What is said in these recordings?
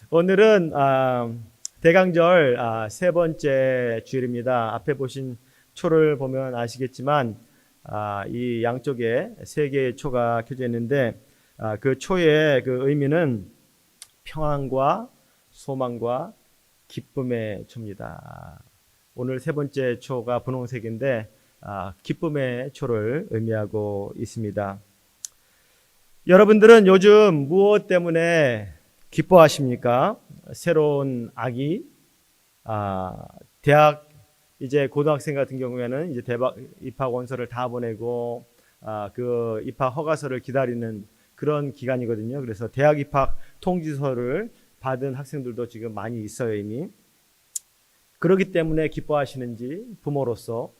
오늘은 대강절 세 번째 주일입니다. 앞에 보신 초를 보면 아시겠지만 이 양쪽에 세 개의 초가 켜져 있는데 그 초의 그 의미는 평안과 소망과 기쁨의 초입니다. 오늘 세 번째 초가 분홍색인데 기쁨의 초를 의미하고 있습니다. 여러분들은 요즘 무엇 때문에 기뻐하십니까? 새로운 아기, 대학 이제 고등학생 같은 경우에는 이제 대학 입학 원서를 다 보내고 그 입학 허가서를 기다리는 그런 기간이거든요. 그래서 대학 입학 통지서를 받은 학생들도 지금 많이 있어요, 이미. 그렇기 때문에 기뻐하시는지 부모로서,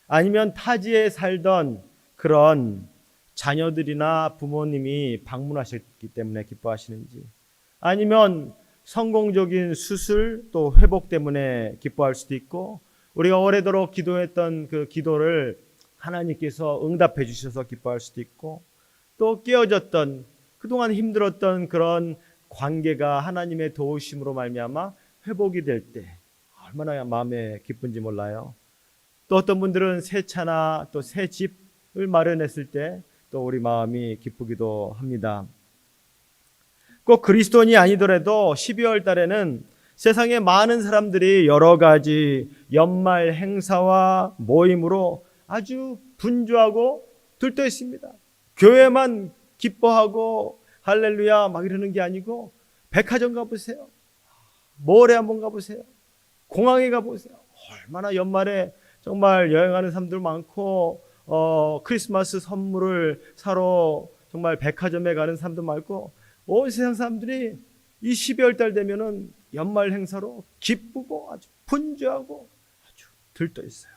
아니면 타지에 살던 그런 자녀들이나 부모님이 방문하셨기 때문에 기뻐하시는지, 아니면 성공적인 수술 또 회복 때문에 기뻐할 수도 있고, 우리가 오래도록 기도했던 그 기도를 하나님께서 응답해 주셔서 기뻐할 수도 있고, 또 깨어졌던 그동안 힘들었던 그런 관계가 하나님의 도우심으로 말미암아 회복이 될 때 얼마나 마음에 기쁜지 몰라요. 또 어떤 분들은 새 차나 또 새 집을 마련했을 때 또 우리 마음이 기쁘기도 합니다. 꼭 그리스도인이 아니더라도 12월 달에는 세상에 많은 사람들이 여러 가지 연말 행사와 모임으로 아주 분주하고 들떠 있습니다. 교회만 기뻐하고 할렐루야 막 이러는 게 아니고, 백화점 가보세요. 몰에 한번 가보세요. 공항에 가보세요. 얼마나 연말에 정말 여행하는 사람들 많고, 크리스마스 선물을 사러 정말 백화점에 가는 사람도 많고, 온 세상 사람들이 이 12월 달 되면은 연말 행사로 기쁘고 아주 분주하고 아주 들떠 있어요.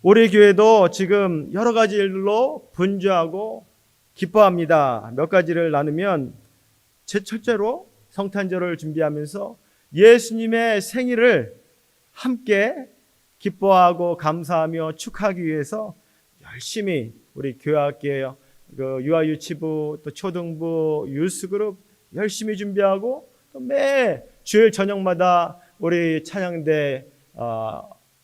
우리 교회도 지금 여러 가지 일로 분주하고 기뻐합니다. 몇 가지를 나누면, 첫째로 성탄절을 준비하면서 예수님의 생일을 함께 기뻐하고 감사하며 축하하기 위해서 열심히 우리 교회학교 그 유아유치부 또 초등부 유스그룹 열심히 준비하고, 또 매 주일 저녁마다 우리 찬양대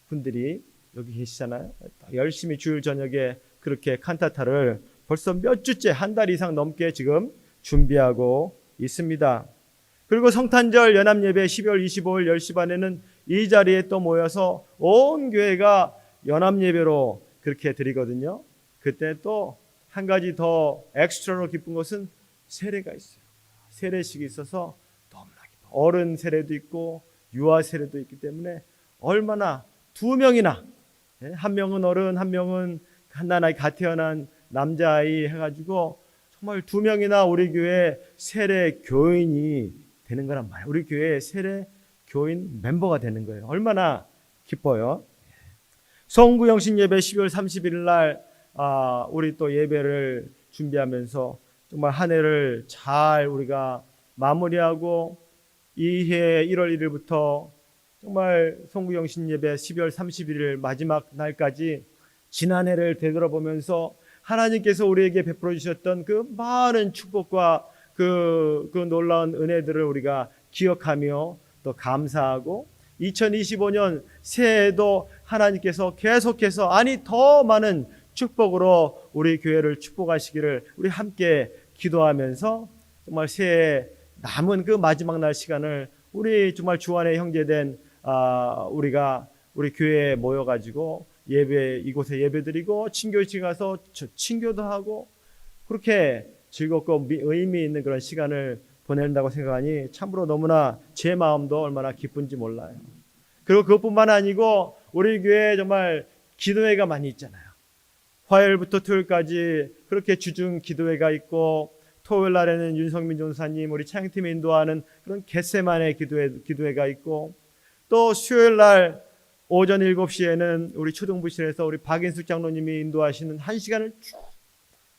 분들이 여기 계시잖아요. 열심히 주일 저녁에 그렇게 칸타타를 벌써 몇 주째, 한 달 이상 넘게 지금 준비하고 있습니다. 그리고 성탄절 연합예배 12월 25일 10시 반에는 이 자리에 또 모여서 온 교회가 연합예배로 그렇게 드리거든요. 그때 또 한 가지 더 엑스트라로 기쁜 것은 세례가 있어요. 세례식이 있어서 너무나 기뻐. 어른 세례도 있고 유아 세례도 있기 때문에 얼마나 두 명이나, 한 명은 어른, 한 명은 갓난아이, 갓 태어난 남자아이 해가지고 정말 두 명이나 우리 교회 세례 교인이 되는 거란 말이에요. 우리 교회 세례 교인 멤버가 되는 거예요. 얼마나 기뻐요. 성구영신 예배 12월 31일 날 우리 또 예배를 준비하면서 정말 한 해를 잘 우리가 마무리하고, 이해 1월 1일부터 정말 성구영신 예배 12월 31일 마지막 날까지 지난해를 되돌아보면서 하나님께서 우리에게 베풀어 주셨던 그 많은 축복과 그 놀라운 은혜들을 우리가 기억하며 또 감사하고, 2025년 새해에도 하나님께서 계속해서 더 많은 축복으로 우리 교회를 축복하시기를 우리 함께 기도하면서 정말 새해 남은 그 마지막 날 시간을 우리 정말 주 안에 형제된 우리가 우리 교회에 모여가지고 이곳에 예배드리고 친교실 가서 친교도 하고 그렇게 즐겁고 의미 있는 그런 시간을 보낸다고 생각하니 참으로 너무나 제 마음도 얼마나 기쁜지 몰라요. 그리고 그것뿐만 아니고 우리 교회에 정말 기도회가 많이 있잖아요. 화요일부터 토요일까지 그렇게 주중 기도회가 있고, 토요일 날에는 윤성민 전사님 우리 찬양팀이 인도하는 그런 겟세마네 기도회가 있고, 또 수요일 날 오전 7시에는 우리 초등부실에서 우리 박인숙 장로님이 인도하시는 1시간을 쭉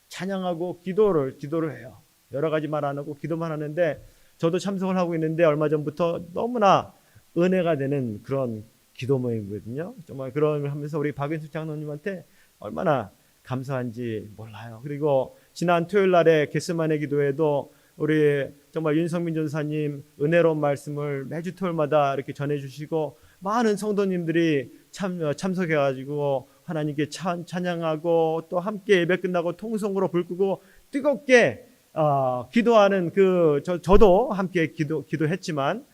찬양하고 기도를 해요. 여러 가지 말 안 하고 기도만 하는데, 저도 참석을 하고 있는데 얼마 전부터 너무나 은혜가 되는 그런 기도 모임이거든요. 정말 그런 걸 하면서 우리 박인숙 장로님한테 얼마나 감사한지 몰라요. 그리고 지난 토요일 날에 겟세마네 기도회도 우리 정말 윤성민 전사님 은혜로운 말씀을 매주 토요일마다 이렇게 전해주시고 많은 성도님들이 참석해가지고 하나님께 찬양하고 또 함께 예배 끝나고 통성으로 불 끄고 뜨겁게 기도하는 저도 함께 기도했지만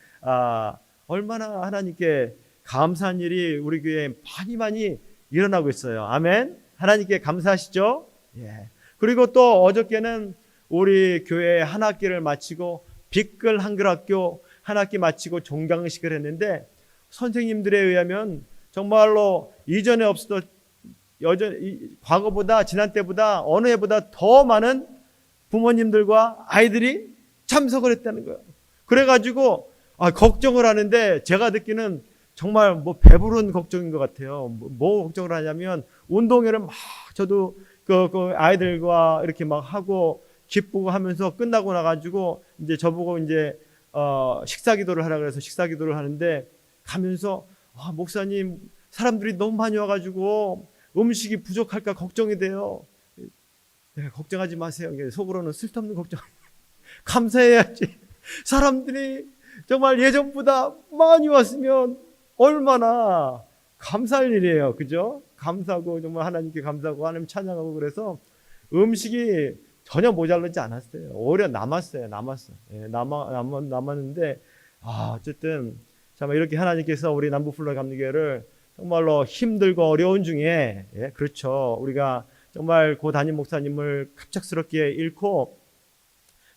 얼마나 하나님께 감사한 일이 우리 교회에 많이 일어나고 있어요. 아멘. 하나님께 감사하시죠? 예. 그리고 또 어저께는 우리 교회 한 학기를 마치고 빛글 한글학교 한 학기 마치고 종강식을 했는데 선생님들에 의하면 정말로 이전에 없었던 과거보다 지난 때보다 어느 해보다 더 많은 부모님들과 아이들이 참석을 했다는 거예요. 그래가지고 걱정을 하는데 제가 듣기는 정말 뭐 배부른 걱정인 것 같아요. 뭐 걱정을 하냐면 운동회를 막 저도 그 아이들과 이렇게 막 하고 기쁘고 하면서 끝나고 나가지고 이제 저보고 이제 식사 기도를 하라 그래서 식사 기도를 하는데 가면서 목사님 사람들이 너무 많이 와가지고 음식이 부족할까 걱정이 돼요. 내가 걱정하지 마세요. 속으로는 쓸데없는 걱정. 감사해야지. 사람들이 정말 예전보다 많이 왔으면 얼마나 감사할 일이에요. 그죠? 감사하고 정말 하나님께 감사하고 하나님 찬양하고 그래서 음식이 전혀 모자르지 않았어요. 오히려 남았어요. 예, 남았는데 어쨌든 참 이렇게 하나님께서 우리 남부플로우 감리교회를 정말로 힘들고 어려운 중에 그렇죠. 우리가 정말 고 담임 목사님을 갑작스럽게 잃고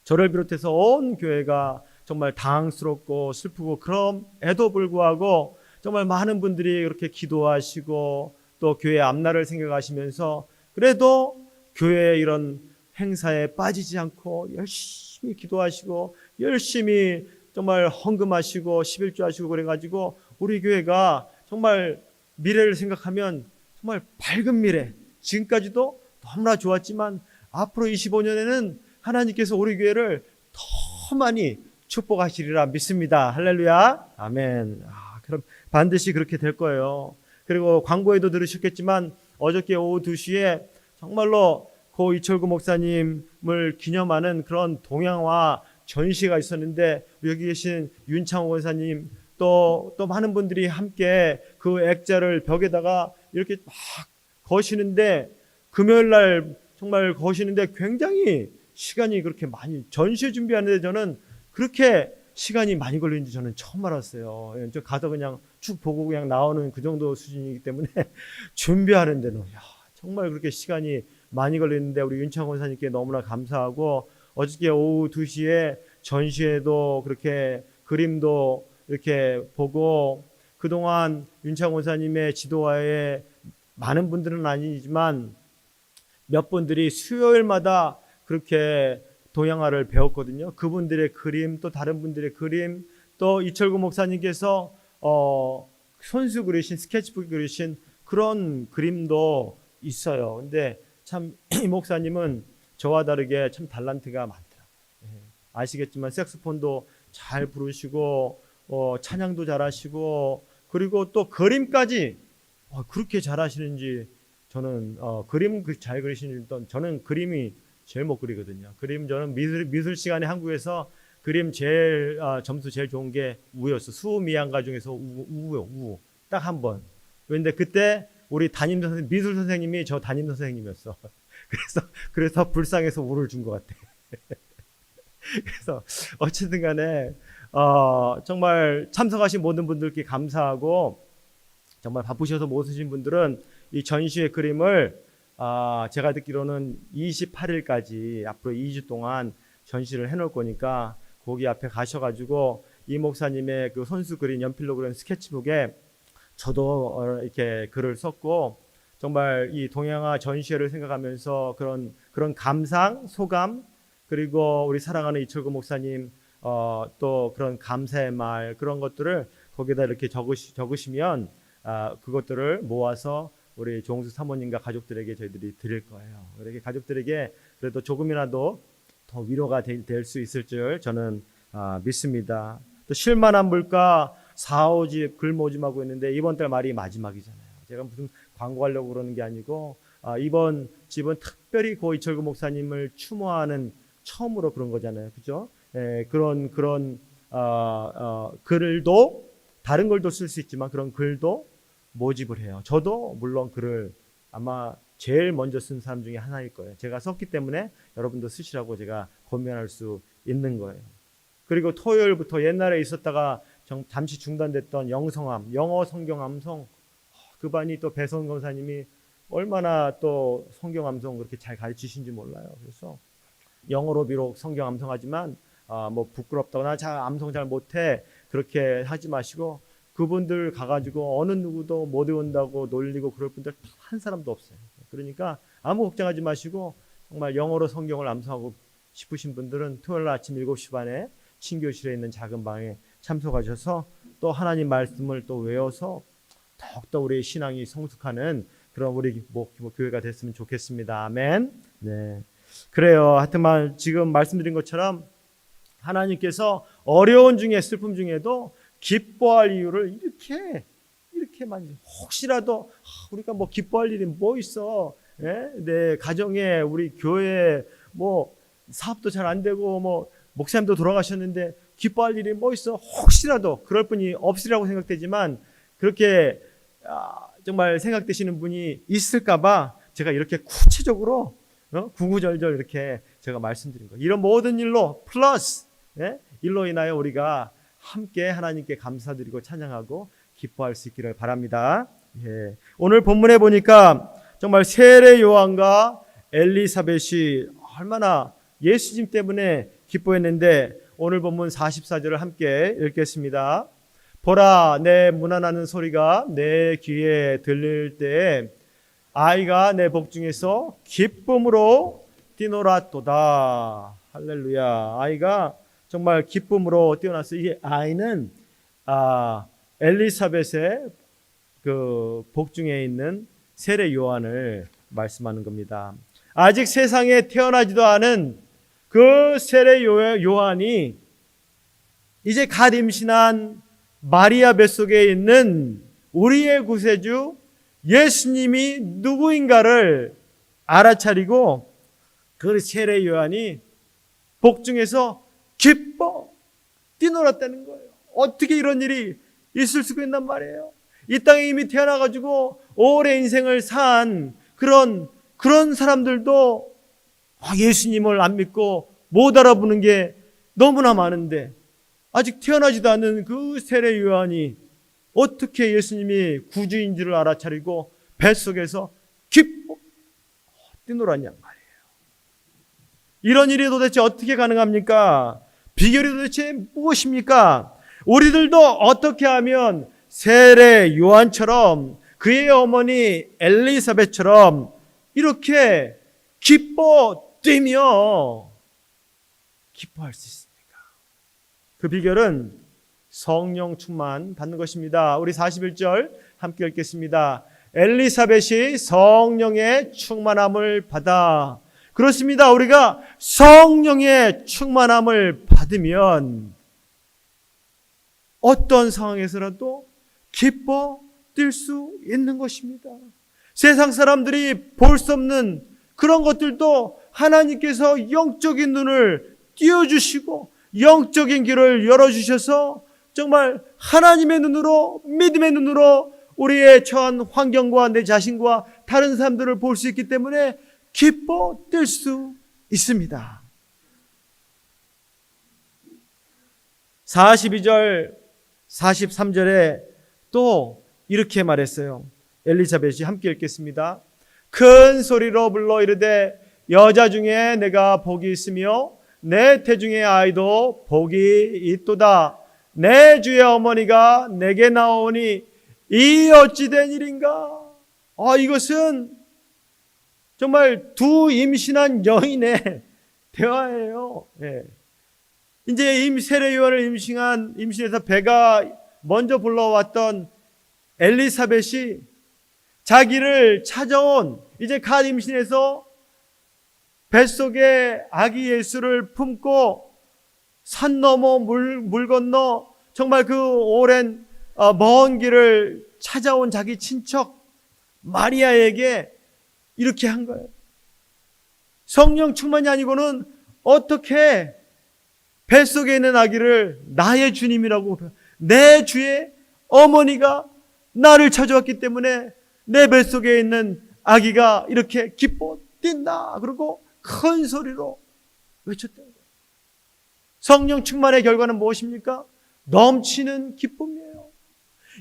저를 비롯해서 온 교회가 정말 당황스럽고 슬프고 그럼에도 불구하고 정말 많은 분들이 이렇게 기도하시고 또 교회 앞날을 생각하시면서 그래도 교회의 이런 행사에 빠지지 않고 열심히 기도하시고 열심히 정말 헌금하시고 11조 하시고 그래가지고 우리 교회가 정말 미래를 생각하면 정말 밝은 미래, 지금까지도 너무나 좋았지만 앞으로 25년에는 하나님께서 우리 교회를 더 많이 축복하시리라 믿습니다. 할렐루야. 아멘. 그럼 반드시 그렇게 될 거예요. 그리고 광고에도 들으셨겠지만 어저께 오후 2시에 정말로 고 이철구 목사님을 기념하는 그런 동양화 전시가 있었는데 여기 계신 윤창호 권사님 또 많은 분들이 함께 그 액자를 벽에다가 이렇게 막 거시는데 금요일 날 정말 거시는데 굉장히 시간이 그렇게 많이 전시 준비하는데 저는 그렇게 시간이 많이 걸리는지 저는 처음 알았어요. 저 가서 그냥 쭉 보고 그냥 나오는 그 정도 수준이기 때문에 준비하는 데는 정말 그렇게 시간이 많이 걸리는데 우리 윤창호 권사님께 너무나 감사하고 어저께 오후 2시에 전시회도 그렇게 그림도 이렇게 보고 그동안 윤창호 권사님의 지도하에 많은 분들은 아니지만 몇 분들이 수요일마다 그렇게 동양화를 배웠거든요. 그분들의 그림 또 다른 분들의 그림 또 이철구 목사님께서 손수 그리신 스케치북 그리신 그런 그림도 있어요. 근데 참 이 목사님은 저와 다르게 참 달란트가 많더라고요. 아시겠지만 색소폰도 잘 부르시고 찬양도 잘하시고 그리고 또 그림까지 그렇게 잘하시는지 저는 그림 잘 그리시는 저는 그림이 제일 못 그리거든요. 그림 저는 미술 시간에 한국에서 그림 제일 점수 제일 좋은 게 우였어. 수미양가 중에서 우요. 우. 딱 한 번. 그런데 그때 우리 담임 선생님 미술 선생님이 저 담임 선생님이었어. 그래서 불쌍해서 우를 준 것 같아. 그래서 어쨌든 간에 정말 참석하신 모든 분들께 감사하고 정말 바쁘셔서 못 오신 분들은 이 전시회 그림을 제가 듣기로는 28일까지 앞으로 2주 동안 전시를 해놓을 거니까 거기 앞에 가셔가지고 이 목사님의 그 손수 그린 연필로 그린 스케치북에 저도 이렇게 글을 썼고 정말 이 동양화 전시회를 생각하면서 그런 감상, 소감 그리고 우리 사랑하는 이철구 목사님 또 그런 감사의 말 그런 것들을 거기다 이렇게 적으시면 그것들을 모아서 우리 종수 사모님과 가족들에게 저희들이 드릴 거예요. 이렇게 가족들에게 그래도 조금이라도 더 위로가 될 수 있을 줄 저는 믿습니다. 또 쉴만한 물가 4, 5집 글 모집하고 있는데 이번 달 말이 마지막이잖아요. 제가 무슨 광고하려고 그러는 게 아니고 이번 집은 특별히 고 이철구 목사님을 추모하는 처음으로 그런 거잖아요. 그죠? 그런 글도 다른 걸도 쓸 수 있지만 그런 글도 모집을 해요. 저도 물론 글을 아마 제일 먼저 쓴 사람 중에 하나일 거예요. 제가 썼기 때문에 여러분도 쓰시라고 제가 권면할 수 있는 거예요. 그리고 토요일부터 옛날에 있었다가 잠시 중단됐던 영성함, 영어 성경 암송, 그 반이 또 배선 권사님이 얼마나 또 성경 암송 그렇게 잘 가르치신지 몰라요. 그래서 영어로 비록 성경 암송하지만 뭐 부끄럽다거나 암송 잘 못해 그렇게 하지 마시고, 그분들 가가지고 어느 누구도 못 외운다고 놀리고 그럴 분들 한 사람도 없어요. 그러니까 아무 걱정하지 마시고 정말 영어로 성경을 암송하고 싶으신 분들은 토요일 아침 7시 반에 친교실에 있는 작은 방에 참석하셔서 또 하나님 말씀을 또 외워서 더욱더 우리의 신앙이 성숙하는 그런 우리 교회가 됐으면 좋겠습니다. 아멘. 네, 그래요. 하여튼 지금 말씀드린 것처럼 하나님께서 어려운 중에 슬픔 중에도 기뻐할 이유를 이렇게 많이, 혹시라도 우리가 뭐 기뻐할 일이 뭐 있어? 내 가정에 우리 교회 뭐 사업도 잘 안 되고 뭐 목사님도 돌아가셨는데 기뻐할 일이 뭐 있어? 혹시라도 그럴 분이 없으리라고 생각되지만 그렇게 정말 생각되시는 분이 있을까봐 제가 이렇게 구체적으로 구구절절 이렇게 제가 말씀드린 거예요. 이런 모든 일로 플러스 일로 인하여 우리가 함께 하나님께 감사드리고 찬양하고 기뻐할 수 있기를 바랍니다. 오늘 본문에 보니까 정말 세례 요한과 엘리사벳이 얼마나 예수님 때문에 기뻐했는데, 오늘 본문 44절을 함께 읽겠습니다. 보라, 내 문안하는 소리가 내 귀에 들릴 때에 아이가 내 복중에서 기쁨으로 뛰놀았도다. 할렐루야. 아이가 정말 기쁨으로 뛰어났어요. 이게 아이는 엘리사벳의 그 복중에 있는 세례 요한을 말씀하는 겁니다. 아직 세상에 태어나지도 않은 그 세례 요한이 이제 갓 임신한 마리아 뱃속에 있는 우리의 구세주 예수님이 누구인가를 알아차리고 그 세례 요한이 복중에서 기뻐 뛰놀았다는 거예요. 어떻게 이런 일이 있을 수가 있단 말이에요. 이 땅에 이미 태어나가지고 오래 인생을 산 그런 사람들도 예수님을 안 믿고 못 알아보는 게 너무나 많은데, 아직 태어나지도 않은 그 세례 요한이 어떻게 예수님이 구주인지를 알아차리고 뱃속에서 기뻐 뛰놀았냐 말이에요. 이런 일이 도대체 어떻게 가능합니까? 비결이 도대체 무엇입니까? 우리들도 어떻게 하면 세례 요한처럼 그의 어머니 엘리사벳처럼 이렇게 기뻐 뛰며 기뻐할 수 있습니까? 그 비결은 성령 충만 받는 것입니다. 우리 41절 함께 읽겠습니다. 엘리사벳이 성령의 충만함을 받아. 그렇습니다. 우리가 성령의 충만함을 받으면 어떤 상황에서라도 기뻐 뛸 수 있는 것입니다. 세상 사람들이 볼 수 없는 그런 것들도 하나님께서 영적인 눈을 띄워주시고 영적인 길을 열어주셔서 정말 하나님의 눈으로, 믿음의 눈으로 우리의 처한 환경과 내 자신과 다른 사람들을 볼 수 있기 때문에 기뻐 뛸 수 있습니다. 42절 43절에 또 이렇게 말했어요. 엘리사벳이 함께 읽겠습니다. 큰 소리로 불러 이르되 여자 중에 내가 복이 있으며 내 태중의 아이도 복이 있도다. 내 주의 어머니가 내게 나오니 이 어찌 된 일인가? 이것은 정말 두 임신한 여인의 대화예요. 이제 세례 요한을 임신해서 배가 먼저 불러왔던 엘리사벳이 자기를 찾아온, 이제 갓 임신해서 뱃속에 아기 예수를 품고 산 넘어 물 건너 정말 그 오랜 먼 길을 찾아온 자기 친척 마리아에게 이렇게 한 거예요. 성령 충만이 아니고는 어떻게 뱃속에 있는 아기를 나의 주님이라고, 내 주의 어머니가 나를 찾아왔기 때문에 내 뱃속에 있는 아기가 이렇게 기뻐 뛴다. 그리고 큰 소리로 외쳤다는 거예요. 성령 충만의 결과는 무엇입니까? 넘치는 기쁨이에요.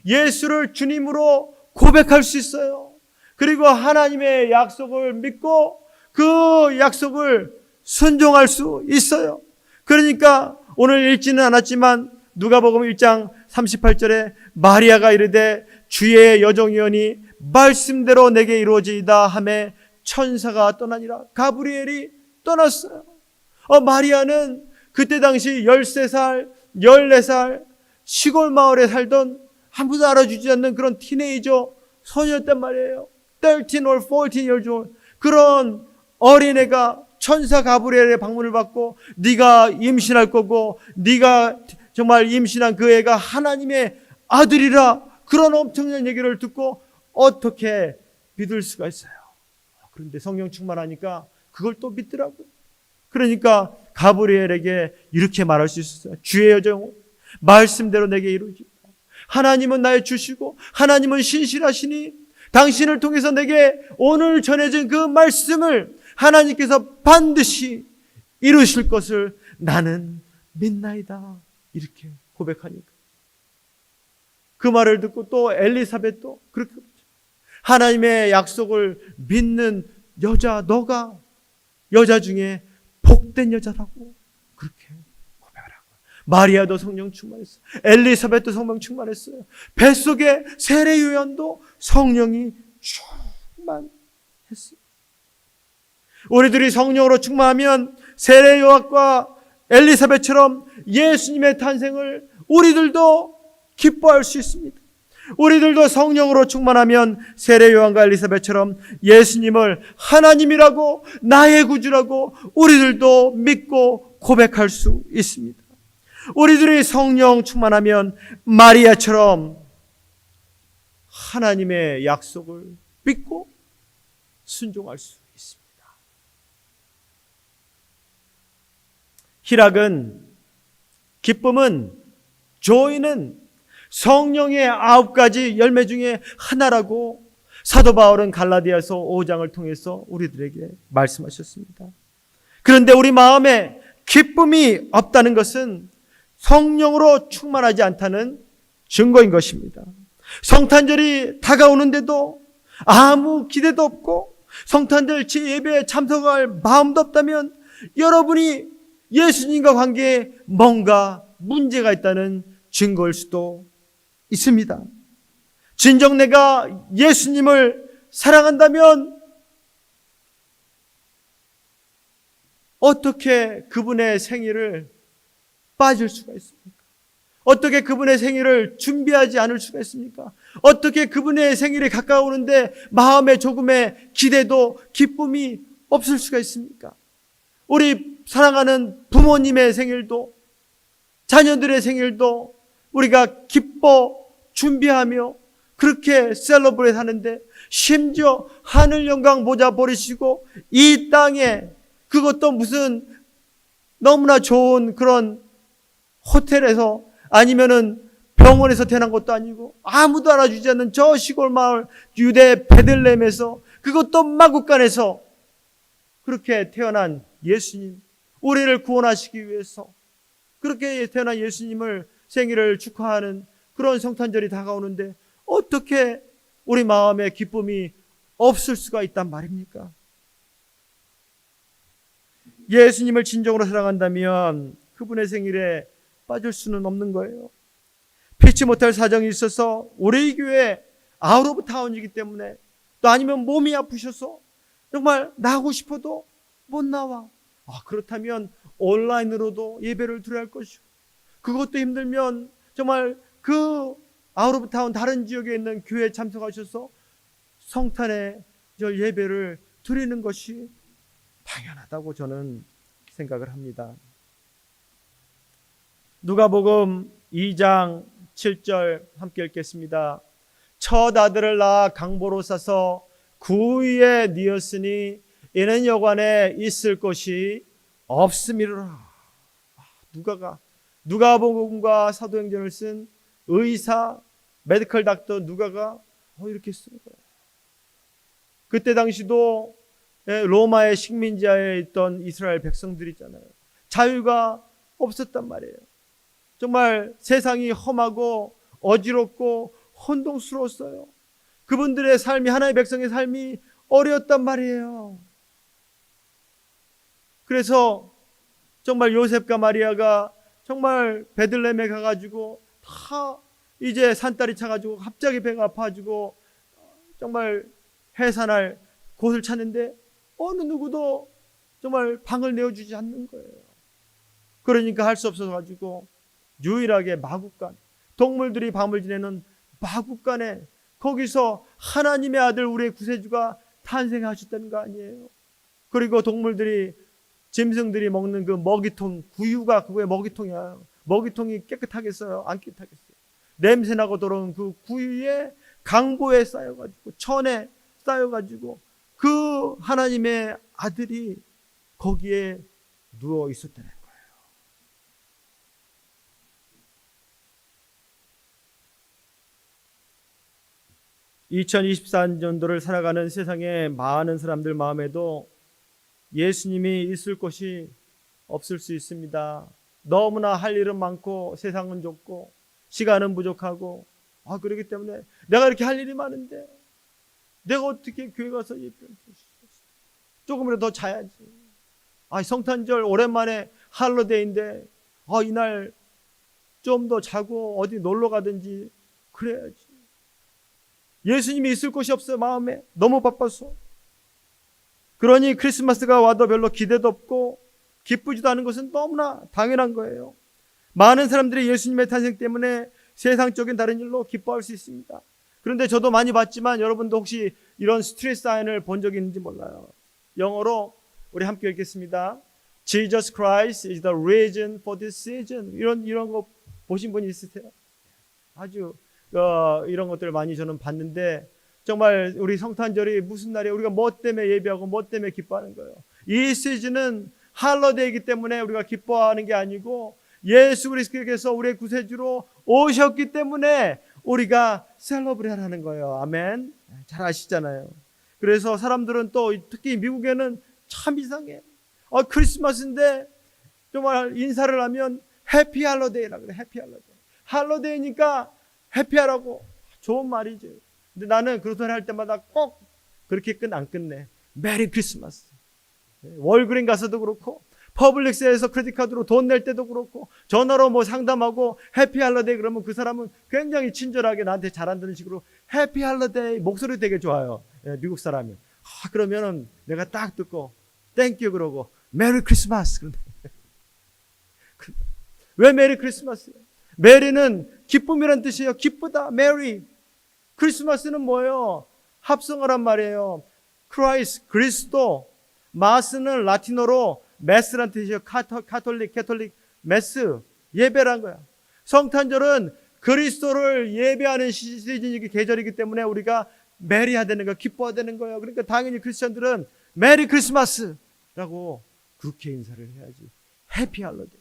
예수를 주님으로 고백할 수 있어요. 그리고 하나님의 약속을 믿고 그 약속을 순종할 수 있어요. 그러니까 오늘 읽지는 않았지만 누가복음 1장 38절에 마리아가 이르되 주의 여종이오니 말씀대로 내게 이루어지이다 하매 천사가 떠나니라. 가브리엘이 떠났어요. 마리아는 그때 당시 13살, 14살 시골 마을에 살던 아무도 알아주지 않는 그런 티네이저 소녀였단 말이에요. 13 or 14 years old. 그런 어린애가 천사 가브리엘의 방문을 받고 네가 임신할 거고 네가 정말 임신한 그 애가 하나님의 아들이라, 그런 엄청난 얘기를 듣고 어떻게 믿을 수가 있어요. 그런데 성령 충만하니까 그걸 또 믿더라고요. 그러니까 가브리엘에게 이렇게 말할 수 있었어요. 주의 여종 말씀대로 내게 이루어지다. 하나님은 나의 주시고 하나님은 신실하시니 당신을 통해서 내게 오늘 전해진 그 말씀을 하나님께서 반드시 이루실 것을 나는 믿나이다. 이렇게 고백하니까 그 말을 듣고 또 엘리사벳도 그렇게 하나님의 약속을 믿는 여자, 너가 여자 중에 복된 여자라고 그렇게 고백하라고. 마리아도 성령 충만했어요. 엘리사벳도 성령 충만했어요. 뱃속에 세례 요한도 성령이 충만했어요. 우리들이 성령으로 충만하면 세례 요한과 엘리사벳처럼 예수님의 탄생을 우리들도 기뻐할 수 있습니다. 우리들도 성령으로 충만하면 세례 요한과 엘리사벳처럼 예수님을 하나님이라고 나의 구주라고 우리들도 믿고 고백할 수 있습니다. 우리들이 성령 충만하면 마리아처럼 하나님의 약속을 믿고 순종할 수 있습니다. 희락은, 기쁨은, 조이는 성령의 9가지 열매 중에 하나라고 사도 바울은 갈라디아서 5장을 통해서 우리들에게 말씀하셨습니다. 그런데 우리 마음에 기쁨이 없다는 것은 성령으로 충만하지 않다는 증거인 것입니다. 성탄절이 다가오는데도 아무 기대도 없고 성탄절 예배에 참석할 마음도 없다면 여러분이 예수님과 관계에 뭔가 문제가 있다는 증거일 수도 있습니다. 진정 내가 예수님을 사랑한다면 어떻게 그분의 생일을 빠질 수가 있습니까? 어떻게 그분의 생일을 준비하지 않을 수가 있습니까? 어떻게 그분의 생일이 가까우는데 마음에 조금의 기대도 기쁨이 없을 수가 있습니까? 우리 사랑하는 부모님의 생일도 자녀들의 생일도 우리가 기뻐 준비하며 그렇게 셀러브레이트 하는데 심지어 하늘 영광 모자 버리시고 이 땅에, 그것도 무슨 너무나 좋은 그런 호텔에서 아니면은 병원에서 태어난 것도 아니고 아무도 알아주지 않는 저 시골 마을 유대 베들레헴에서, 그것도 마국간에서 그렇게 태어난 예수님, 우리를 구원하시기 위해서 그렇게 태어난 예수님을 생일을 축하하는 그런 성탄절이 다가오는데 어떻게 우리 마음에 기쁨이 없을 수가 있단 말입니까? 예수님을 진정으로 사랑한다면 그분의 생일에 빠질 수는 없는 거예요. 피치 못할 사정이 있어서 우리 교회 아웃 오브 타운이기 때문에, 또 아니면 몸이 아프셔서 정말 나가고 싶어도 못 나와. 그렇다면 온라인으로도 예배를 드려야 할 것이고, 그것도 힘들면 정말 그 아웃 오브 타운 다른 지역에 있는 교회에 참석하셔서 성탄의 절 예배를 드리는 것이 당연하다고 저는 생각을 합니다. 누가복음 2장 7절 함께 읽겠습니다. 첫 아들을 낳아 강보로 싸서 그 위에 뉘었으니 이는 여관에 있을 곳이 없음이로라. 누가복음과 사도행전을 쓴 의사, 메디컬 닥터 누가가 이렇게 쓴 거예요. 그때 당시도 로마의 식민지하에 있던 이스라엘 백성들이 있잖아요. 자유가 없었단 말이에요. 정말 세상이 험하고 어지럽고 혼동스러웠어요. 그분들의 삶이, 하나님의 백성의 삶이 어려웠단 말이에요. 그래서 정말 요셉과 마리아가 정말 베들레헴에 가가지고 다 이제 산딸이 차가지고 갑자기 배가 아파가지고 정말 해산할 곳을 찾는데 어느 누구도 정말 방을 내어주지 않는 거예요. 그러니까 할 수 없어서 가지고 유일하게 마국간, 동물들이 밤을 지내는 마국간에 거기서 하나님의 아들 우리의 구세주가 탄생하셨다는 거 아니에요. 그리고 동물들이, 짐승들이 먹는 그 먹이통, 구유가 그거의 먹이통이야. 먹이통이 깨끗하겠어요? 안 깨끗하겠어요? 냄새나고 들어온 그 구유에 강보에 쌓여가지고, 천에 쌓여가지고 그 하나님의 아들이 거기에 누워 있었다는 거예요. 2024년도를 살아가는 세상의 많은 사람들 마음에도 예수님이 있을 곳이 없을 수 있습니다. 너무나 할 일은 많고 세상은 좁고 시간은 부족하고 그렇기 때문에 내가 이렇게 할 일이 많은데 내가 어떻게 교회 가서 예배를 조금이라도 더 자야지. 성탄절 오랜만에 할로데이인데 이날 좀 더 자고 어디 놀러 가든지 그래야지. 예수님이 있을 곳이 없어요. 마음에 너무 바빠서. 그러니 크리스마스가 와도 별로 기대도 없고 기쁘지도 않은 것은 너무나 당연한 거예요. 많은 사람들이 예수님의 탄생 때문에 세상적인 다른 일로 기뻐할 수 있습니다. 그런데 저도 많이 봤지만 여러분도 혹시 이런 스트리트 사인을 본 적이 있는지 몰라요. 영어로 우리 함께 읽겠습니다. Jesus Christ is the reason for this season. 이런 거 보신 분이 있으세요? 아주 이런 것들을 많이 저는 봤는데 정말 우리 성탄절이 무슨 날이에요? 우리가 뭐 때문에 예배하고 뭐 때문에 기뻐하는 거예요? 이 시즌은 할로데이이기 때문에 우리가 기뻐하는 게 아니고 예수 그리스도께서 우리의 구세주로 오셨기 때문에 우리가 셀러브레이트하는 거예요. 아멘. 잘 아시잖아요. 그래서 사람들은 또 특히 미국에는 참 이상해. 크리스마스인데 정말 인사를 하면 해피 할로데이라고 그래. 해피 할로데이. 할로데이니까 해피하라고. 좋은 말이죠. 근데 나는 그런 소리 할 때마다 꼭 그렇게 안 끝내. 메리 크리스마스. 월그린 가서도 그렇고 퍼블릭스에서 크레딧카드로 돈 낼 때도 그렇고 전화로 뭐 상담하고 해피 할로데이 그러면 그 사람은 굉장히 친절하게 나한테 잘한다는 식으로 해피 할로데이 목소리 되게 좋아요. 미국 사람이. 그러면은 내가 딱 듣고 땡큐 그러고 메리 크리스마스. 왜 메리 크리스마스예요? 메리는 기쁨이란 뜻이에요. 기쁘다. 메리. 크리스마스는 뭐예요? 합성어란 말이에요. 크라이스트, 그리스도. 마스는 라틴어로 메스란 뜻이에요. 카톨릭, 메스. 예배란 거야. 성탄절은 그리스도를 예배하는 시즌이기 계절이기 때문에 우리가 메리해야 되는 거예요. 기뻐해야 되는 거예요. 그러니까 당연히 크리스천들은 메리 크리스마스라고 그렇게 인사를 해야지. 해피 할로데이.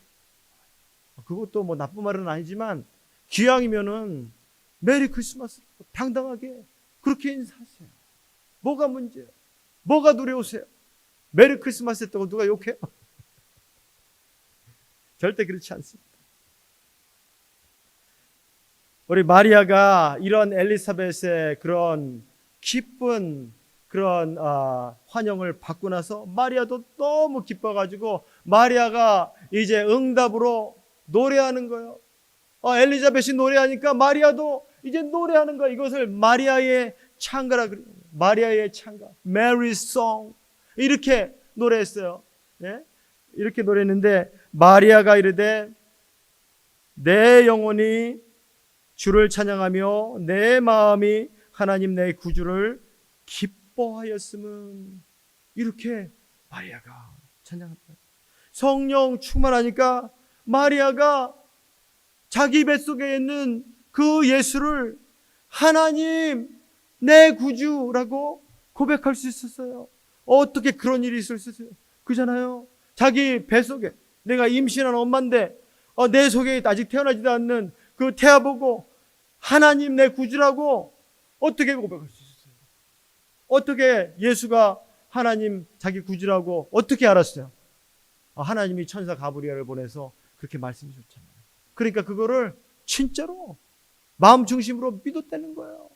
그것도 뭐 나쁜 말은 아니지만 기왕이면은 메리 크리스마스 당당하게 그렇게 인사하세요. 뭐가 문제예요? 뭐가 두려우세요? 메리 크리스마스 했다고 누가 욕해요? 절대 그렇지 않습니다. 우리 마리아가 이런 엘리사벳의 그런 기쁜 그런 환영을 받고 나서 마리아도 너무 기뻐가지고 마리아가 이제 응답으로 노래하는 거예요. 엘리자벳이 노래하니까 마리아도 이제 노래하는 거예요. 이것을 마리아의 찬가라 그래요. 마리아의 찬가, Mary's Song 이렇게 노래했어요. 네? 이렇게 노래했는데 마리아가 이르되 내 영혼이 주를 찬양하며 내 마음이 하나님 내 구주를 기뻐하였음은 이렇게 마리아가 찬양합니다. 성령 충만하니까 마리아가 자기 뱃속에 있는 그 예수를 하나님 내 구주라고 고백할 수 있었어요. 어떻게 그런 일이 있을 수 있어요? 그잖아요. 자기 뱃속에 내가 임신한 엄마인데 내 속에 아직 태어나지도 않는 그 태아 보고 하나님 내 구주라고 어떻게 고백할 수 있었어요? 어떻게 예수가 하나님 자기 구주라고 어떻게 알았어요? 하나님이 천사 가브리엘을 보내서 그렇게 말씀해 줬잖아요. 그러니까 그거를 진짜로 마음 중심으로 믿었다는 거예요.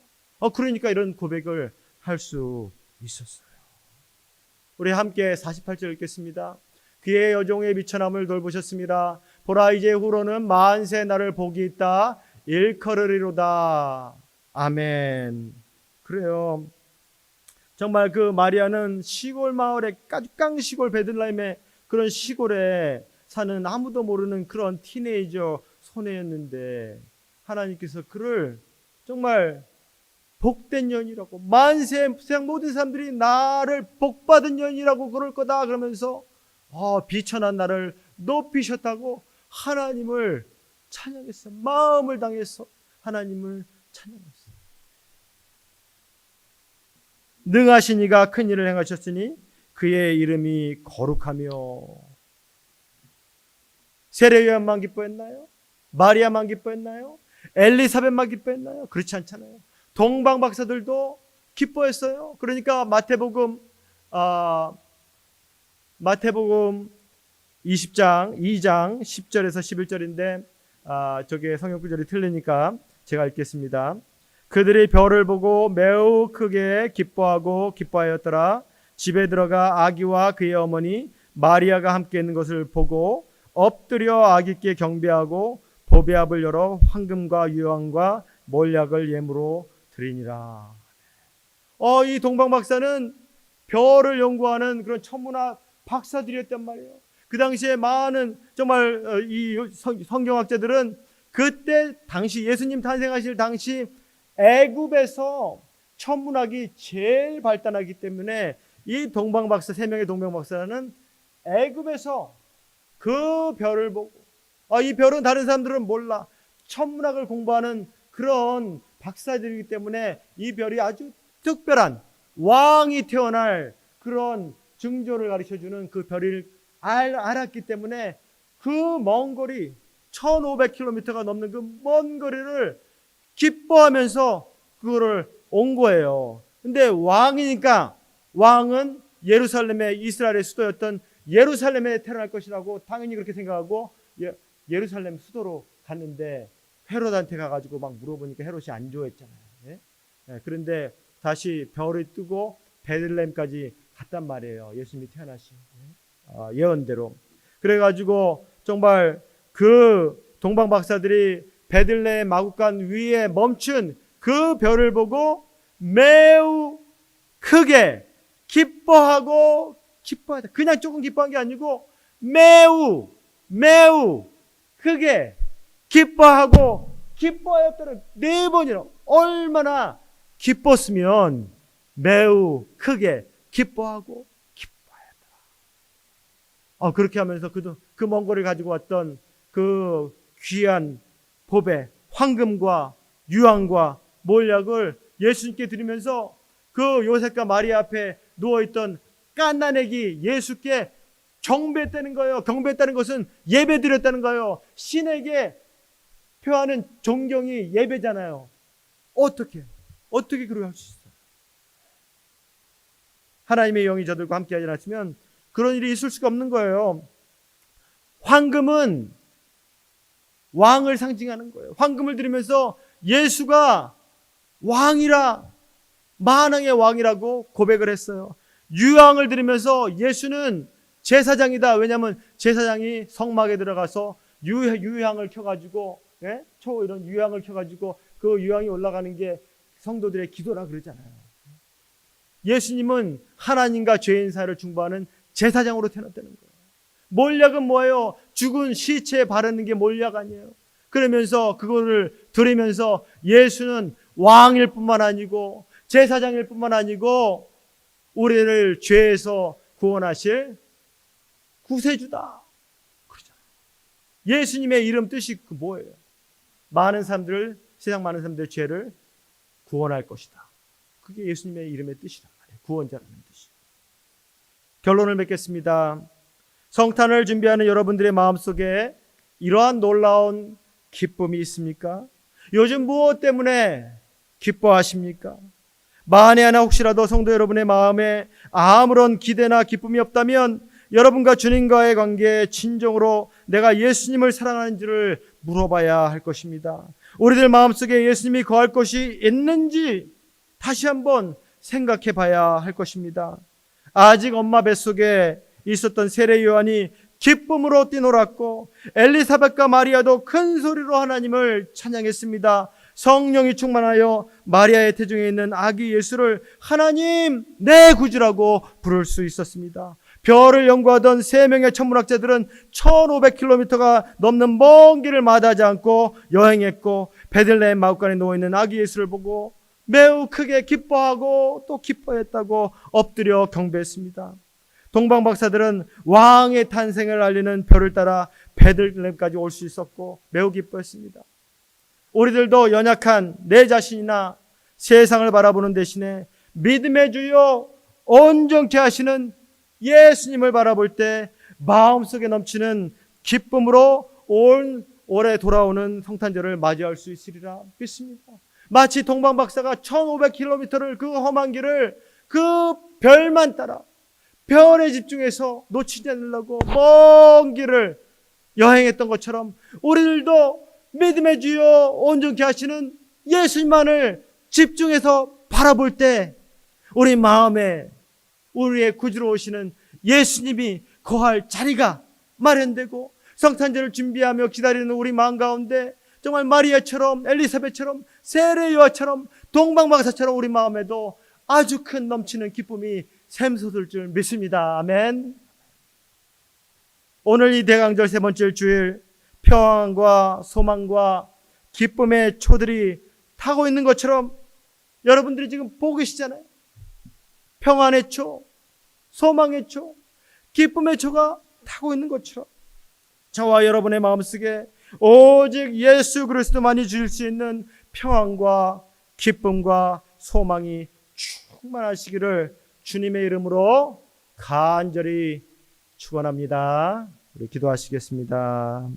그러니까 이런 고백을 할 수 있었어요. 우리 함께 48절 읽겠습니다. 그의 여종의 비천함을 돌보셨습니다. 보라 이제 후로는 만세 나를 복이 있다 일컬으리로다. 아멘. 그래요. 정말 그 마리아는 시골 마을에 깡 시골 베들레헴의 그런 시골에 사는 아무도 모르는 그런 티네이저 소녀였는데 하나님께서 그를 정말 복된 년이라고, 만세 세상 모든 사람들이 나를 복받은 년이라고 그럴 거다 그러면서 비천한 나를 높이셨다고 하나님을 찬양했어. 마음을 당해서 하나님을 찬양했어. 능하신 이가 큰 일을 행하셨으니 그의 이름이 거룩하며. 세례요한만 기뻐했나요? 마리아만 기뻐했나요? 엘리사벳만 기뻐했나요? 그렇지 않잖아요. 동방 박사들도 기뻐했어요. 그러니까 마태복음 20장 2장 10절에서 11절인데 저게 성경 구절이 틀리니까 제가 읽겠습니다. 그들이 별을 보고 매우 크게 기뻐하였더라. 집에 들어가 아기와 그의 어머니 마리아가 함께 있는 것을 보고 엎드려 아기께 경배하고 보배압을 열어 황금과 유황과 몰약을 예물로 드리니라. 이 동방 박사는 별을 연구하는 그런 천문학 박사들이었단 말이에요. 그 당시에 많은 정말 이 성경학자들은 그때 당시 예수님 탄생하실 당시 애굽에서 천문학이 제일 발달하기 때문에 이 동방 박사 3명의 동방 박사는 애굽에서 그 별을 보고 이 별은 다른 사람들은 몰라. 천문학을 공부하는 그런 박사들이기 때문에 이 별이 아주 특별한 왕이 태어날 그런 증조를 가르쳐주는 그 별을 알았기 때문에 그 먼 거리 1500km가 넘는 그 먼 거리를 기뻐하면서 그거를 온 거예요. 근데 왕이니까 왕은 예루살렘의 이스라엘의 수도였던 예루살렘에 태어날 것이라고 당연히 그렇게 생각하고 예루살렘 수도로 갔는데 헤롯한테 가가지고 막 물어보니까 헤롯이 안 좋아했잖아요. 그런데 다시 별이 뜨고 베들레헴까지 갔단 말이에요. 예수님이 태어나신 예언대로. 그래가지고 정말 그 동방 박사들이 베들레헴 마구간 위에 멈춘 그 별을 보고 매우 크게 기뻐하다. 그냥 조금 기뻐한 게 아니고 매우 크게 기뻐하였다는 4번이나. 얼마나 기뻤으면 매우 크게 기뻐하였다. 그렇게 하면서 그 먼 거리를 가지고 왔던 그 귀한 보배, 황금과 유황과 몰약을 예수님께 드리면서 그 요셉과 마리아 앞에 누워있던 갓난아기 예수께 경배했다는 거예요. 경배했다는 것은 예배드렸다는 거예요. 신에게 표하는 존경이 예배잖아요. 어떻게 그렇게 할 수 있어요? 하나님의 영이 저들과 함께하지 않았으면 그런 일이 있을 수가 없는 거예요. 황금은 왕을 상징하는 거예요. 황금을 드리면서 예수가 왕이라, 만왕의 왕이라고 고백을 했어요. 유황을 드리면서 예수는 제사장이다. 왜냐하면 제사장이 성막에 들어가서 유향을 켜가지고 이런 유향을 켜가지고 그 유향이 올라가는 게 성도들의 기도라 그러잖아요. 예수님은 하나님과 죄인 사이를 중보하는 제사장으로 태어났다는 거예요. 몰약은 뭐예요? 죽은 시체에 바르는 게 몰약 아니에요. 그러면서 그거를 드리면서 예수는 왕일 뿐만 아니고 제사장일 뿐만 아니고 우리를 죄에서 구원하실 구세주다. 그러잖아요. 예수님의 이름 뜻이 뭐예요? 세상 많은 사람들의 죄를 구원할 것이다. 그게 예수님의 이름의 뜻이란 말이에요. 구원자라는 뜻이. 결론을 맺겠습니다. 성탄을 준비하는 여러분들의 마음속에 이러한 놀라운 기쁨이 있습니까? 요즘 무엇 때문에 기뻐하십니까? 만에 하나 혹시라도 성도 여러분의 마음에 아무런 기대나 기쁨이 없다면 여러분과 주님과의 관계에 진정으로 내가 예수님을 사랑하는지를 물어봐야 할 것입니다. 우리들 마음속에 예수님이 거할 곳이 있는지 다시 한번 생각해 봐야 할 것입니다. 아직 엄마 뱃속에 있었던 세례 요한이 기쁨으로 뛰놀았고 엘리사벳과 마리아도 큰 소리로 하나님을 찬양했습니다. 성령이 충만하여 마리아의 태중에 있는 아기 예수를 하나님 내 구주라고 부를 수 있었습니다. 별을 연구하던 3명의 천문학자들은 1500km가 넘는 먼 길을 마다하지 않고 여행했고 베들레헴 마을간에 누워있는 아기 예수를 보고 매우 크게 기뻐하고 또 기뻐했다고 엎드려 경배했습니다. 동방박사들은 왕의 탄생을 알리는 별을 따라 베들레헴까지 올 수 있었고 매우 기뻐했습니다. 우리들도 연약한 내 자신이나 세상을 바라보는 대신에 믿음의 주여 온전케 하시는 예수님을 바라볼 때 마음속에 넘치는 기쁨으로 올 올해 돌아오는 성탄절을 맞이할 수 있으리라 믿습니다. 마치 동방박사가 1500km를 그 험한 길을 그 별만 따라 별에 집중해서 놓치지 않으려고 먼 길을 여행했던 것처럼 우리들도 믿음의 주여 온전케 하시는 예수님만을 집중해서 바라볼 때 우리 마음에 우리의 구주로 오시는 예수님이 거할 자리가 마련되고 성탄절을 준비하며 기다리는 우리 마음 가운데 정말 마리아처럼 엘리사벳처럼 세례 요한처럼 동방박사처럼 우리 마음에도 아주 큰 넘치는 기쁨이 샘솟을 줄 믿습니다. 아멘. 오늘 이 대강절 3번째 주일 평안과 소망과 기쁨의 초들이 타고 있는 것처럼 여러분들이 지금 보고 계시잖아요. 평안의 초, 소망의 초, 기쁨의 초가 타고 있는 것처럼 저와 여러분의 마음속에 오직 예수 그리스도만이 주실 수 있는 평안과 기쁨과 소망이 충만하시기를 주님의 이름으로 간절히 축원합니다. 우리 기도하시겠습니다.